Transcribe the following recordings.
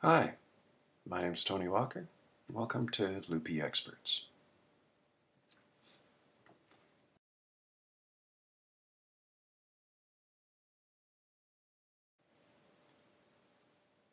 Hi, my name is Tony Walker. Welcome to Loopy Experts.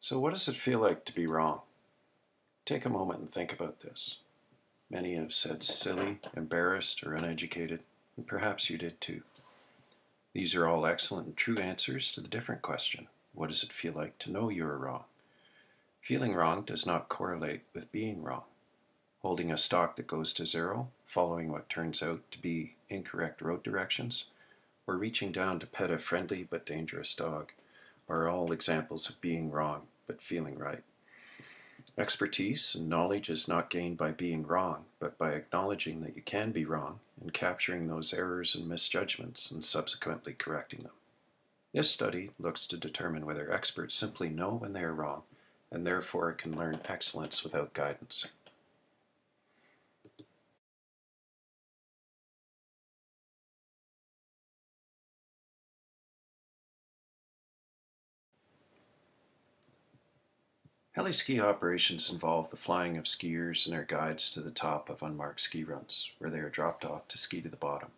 So, what does it feel like to be wrong? Take a moment and think about this. Many have said silly, embarrassed, or uneducated, and perhaps you did too. These are all excellent and true answers to the different question: what does it feel like to know you are wrong? Feeling wrong does not correlate with being wrong. Holding a stock that goes to zero, following what turns out to be incorrect road directions, or reaching down to pet a friendly but dangerous dog are all examples of being wrong but feeling right. Expertise and knowledge is not gained by being wrong, but by acknowledging that you can be wrong and capturing those errors and misjudgments and subsequently correcting them. This study looks to determine whether experts simply know when they are wrong and therefore can learn excellence without guidance. Heliski operations involve the flying of skiers and their guides to the top of unmarked ski runs, where they are dropped off to ski to the bottom.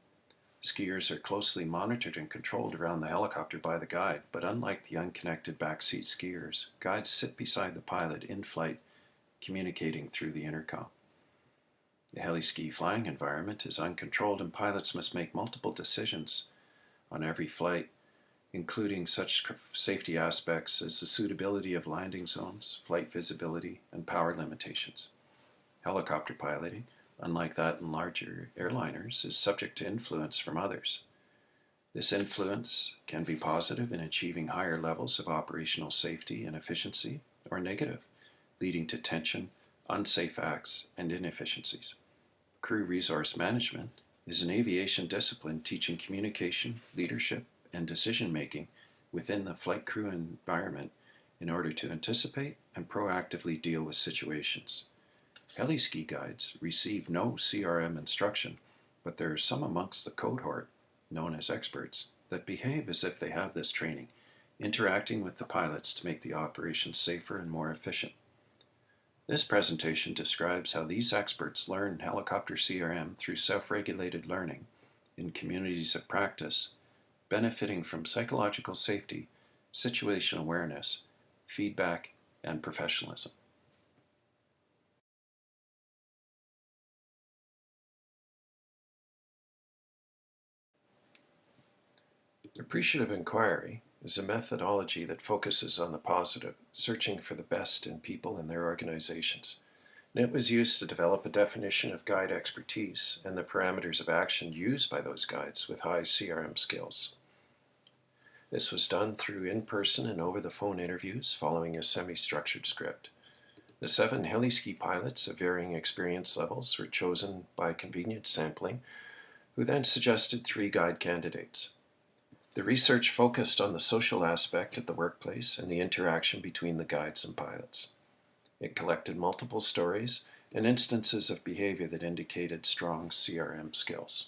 Skiers are closely monitored and controlled around the helicopter by the guide, but unlike the unconnected backseat skiers, guides sit beside the pilot in flight, communicating through the intercom. The heliski flying environment is uncontrolled, and pilots must make multiple decisions on every flight, including such safety aspects as the suitability of landing zones, flight visibility, and power limitations. Helicopter piloting, unlike that in larger airliners, is subject to influence from others. This influence can be positive in achieving higher levels of operational safety and efficiency, or negative, leading to tension, unsafe acts, and inefficiencies. Crew resource management is an aviation discipline teaching communication, leadership, and decision making within the flight crew environment in order to anticipate and proactively deal with situations. Heliski guides receive no CRM instruction, but there are some amongst the cohort, known as experts, that behave as if they have this training, interacting with the pilots to make the operation safer and more efficient. This presentation describes how these experts learn helicopter CRM through self-regulated learning in communities of practice, benefiting from psychological safety, situational awareness, feedback, and professionalism. Appreciative inquiry is a methodology that focuses on the positive, searching for the best in people and their organizations. And it was used to develop a definition of guide expertise and the parameters of action used by those guides with high CRM skills. This was done through in-person and over-the-phone interviews following a semi-structured script. The 7 heliski pilots of varying experience levels were chosen by convenient sampling, who then suggested 3 guide candidates. The research focused on the social aspect of the workplace and the interaction between the guides and pilots. It collected multiple stories and instances of behavior that indicated strong CRM skills.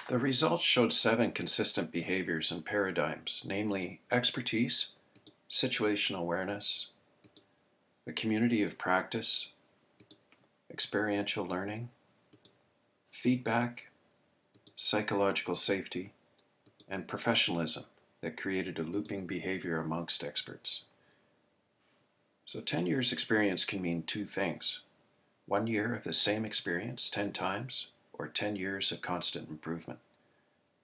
The results showed 7 consistent behaviors and paradigms, namely expertise, situational awareness, a community of practice, experiential learning, feedback, psychological safety, and professionalism that created a looping behavior amongst experts. So 10 years experience can mean 2 things: 1 year of the same experience 10 times, or 10 years of constant improvement.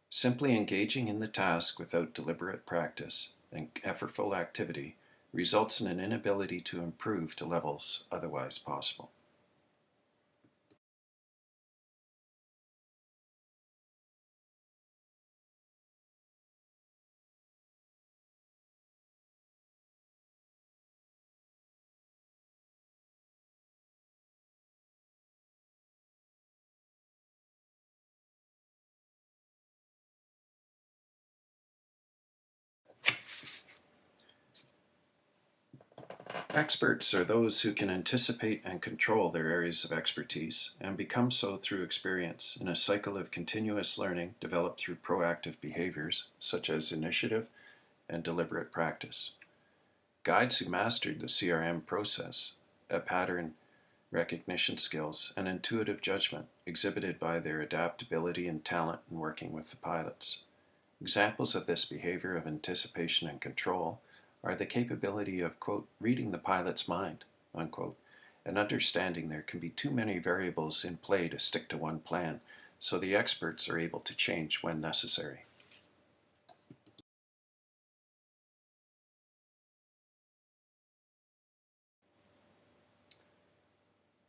Simply engaging in the task without deliberate practice and effortful activity results in an inability to improve to levels otherwise possible. Experts are those who can anticipate and control their areas of expertise and become so through experience in a cycle of continuous learning developed through proactive behaviors such as initiative and deliberate practice. Guides who mastered the CRM process, a pattern recognition skills, and intuitive judgment exhibited by their adaptability and talent in working with the pilots. Examples of this behavior of anticipation and control are the capability of, quote, reading the pilot's mind, unquote, and understanding there can be too many variables in play to stick to one plan, so the experts are able to change when necessary.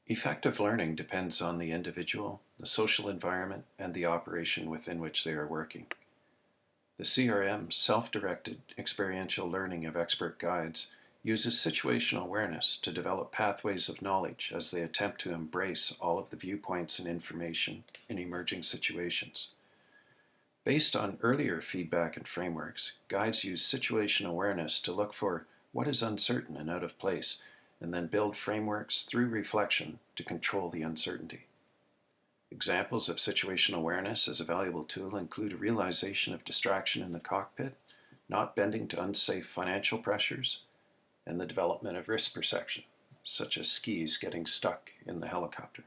Effective learning depends on the individual, the social environment, and the operation within which they are working. The CRM, self-directed experiential learning of expert guides, uses situational awareness to develop pathways of knowledge as they attempt to embrace all of the viewpoints and information in emerging situations. Based on earlier feedback and frameworks, guides use situational awareness to look for what is uncertain and out of place, and then build frameworks through reflection to control the uncertainty. Examples of situational awareness as a valuable tool include a realization of distraction in the cockpit, not bending to unsafe financial pressures, and the development of risk perception, such as skis getting stuck in the helicopter.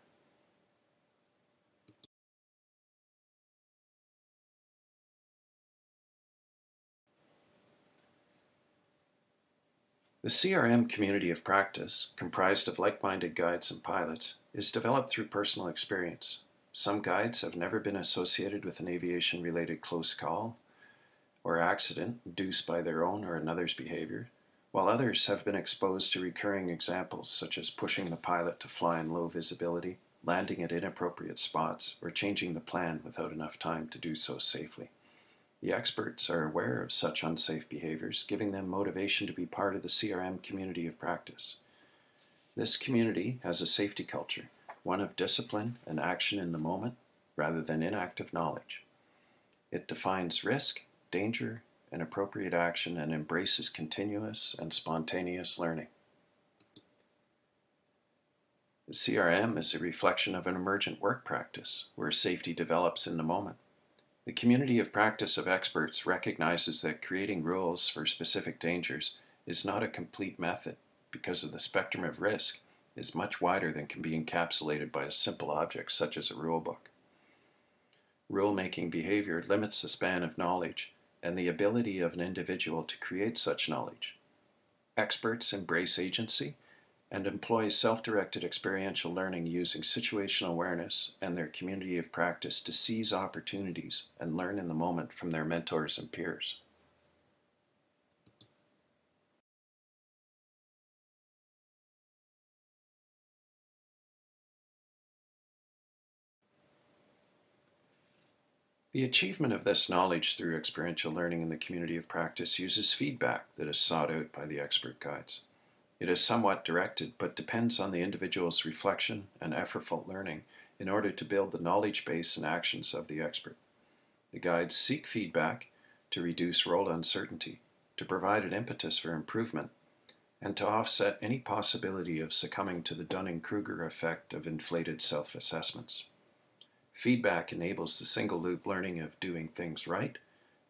The CRM community of practice, comprised of like-minded guides and pilots, is developed through personal experience. Some guides have never been associated with an aviation-related close call or accident induced by their own or another's behavior, while others have been exposed to recurring examples such as pushing the pilot to fly in low visibility, landing at inappropriate spots, or changing the plan without enough time to do so safely. The experts are aware of such unsafe behaviors, giving them motivation to be part of the CRM community of practice. This community has a safety culture, one of discipline and action in the moment rather than inactive knowledge. It defines risk, danger, and appropriate action and embraces continuous and spontaneous learning. The CRM is a reflection of an emergent work practice where safety develops in the moment. The community of practice of experts recognizes that creating rules for specific dangers is not a complete method because of the spectrum of risk is much wider than can be encapsulated by a simple object such as a rule book. Rule-making behavior limits the span of knowledge and the ability of an individual to create such knowledge. Experts embrace agency and employ self-directed experiential learning using situational awareness and their community of practice to seize opportunities and learn in the moment from their mentors and peers. The achievement of this knowledge through experiential learning in the community of practice uses feedback that is sought out by the expert guides. It is somewhat directed, but depends on the individual's reflection and effortful learning in order to build the knowledge base and actions of the expert. The guides seek feedback to reduce role uncertainty, to provide an impetus for improvement, and to offset any possibility of succumbing to the Dunning-Kruger effect of inflated self-assessments. Feedback enables the single-loop learning of doing things right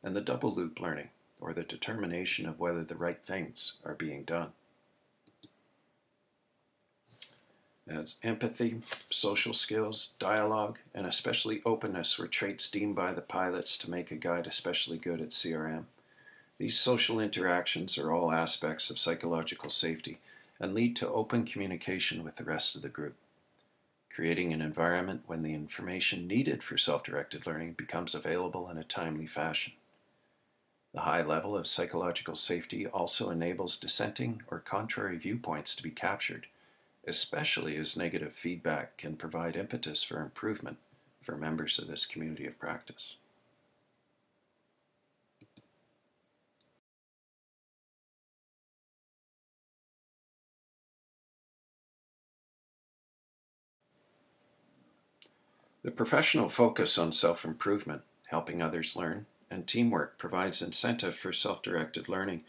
and the double-loop learning, or the determination of whether the right things are being done. As empathy, social skills, dialogue, and especially openness were traits deemed by the pilots to make a guide especially good at CRM. These social interactions are all aspects of psychological safety and lead to open communication with the rest of the group, creating an environment when the information needed for self-directed learning becomes available in a timely fashion. The high level of psychological safety also enables dissenting or contrary viewpoints to be captured, especially as negative feedback can provide impetus for improvement for members of this community of practice. The professional focus on self-improvement, helping others learn, and teamwork provides incentive for self-directed learning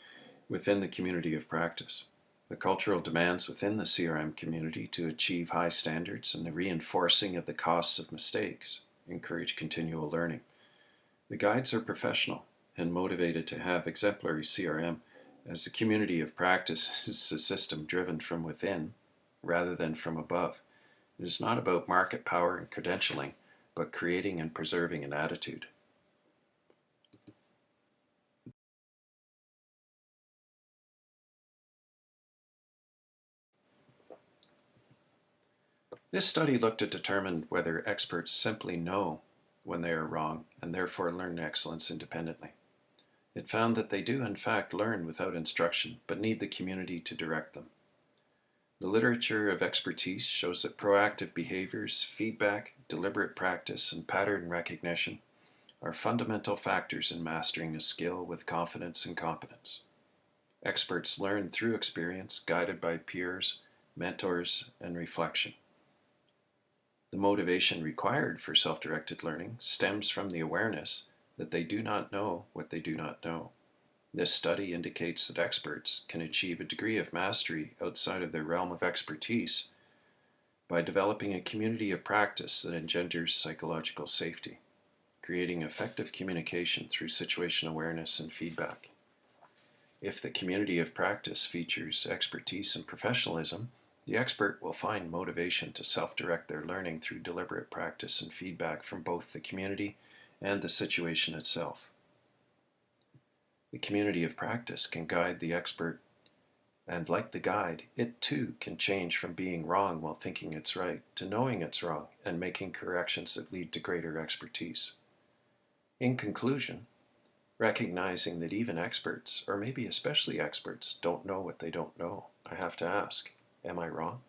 within the community of practice. The cultural demands within the CRM community to achieve high standards and the reinforcing of the costs of mistakes encourage continual learning. The guides are professional and motivated to have exemplary CRM, as the community of practice is a system driven from within rather than from above. It is not about market power and credentialing, but creating and preserving an attitude. This study looked to determine whether experts simply know when they are wrong and therefore learn excellence independently. It found that they do in fact learn without instruction, but need the community to direct them. The literature of expertise shows that proactive behaviors, feedback, deliberate practice, and pattern recognition are fundamental factors in mastering a skill with confidence and competence. Experts learn through experience, guided by peers, mentors, and reflection. The motivation required for self-directed learning stems from the awareness that they do not know what they do not know. This study indicates that experts can achieve a degree of mastery outside of their realm of expertise by developing a community of practice that engenders psychological safety, creating effective communication through situation awareness and feedback. If the community of practice features expertise and professionalism, the expert will find motivation to self-direct their learning through deliberate practice and feedback from both the community and the situation itself. The community of practice can guide the expert, and like the guide, it too can change from being wrong while thinking it's right to knowing it's wrong and making corrections that lead to greater expertise. In conclusion, recognizing that even experts, or maybe especially experts, don't know what they don't know, I have to ask, am I wrong?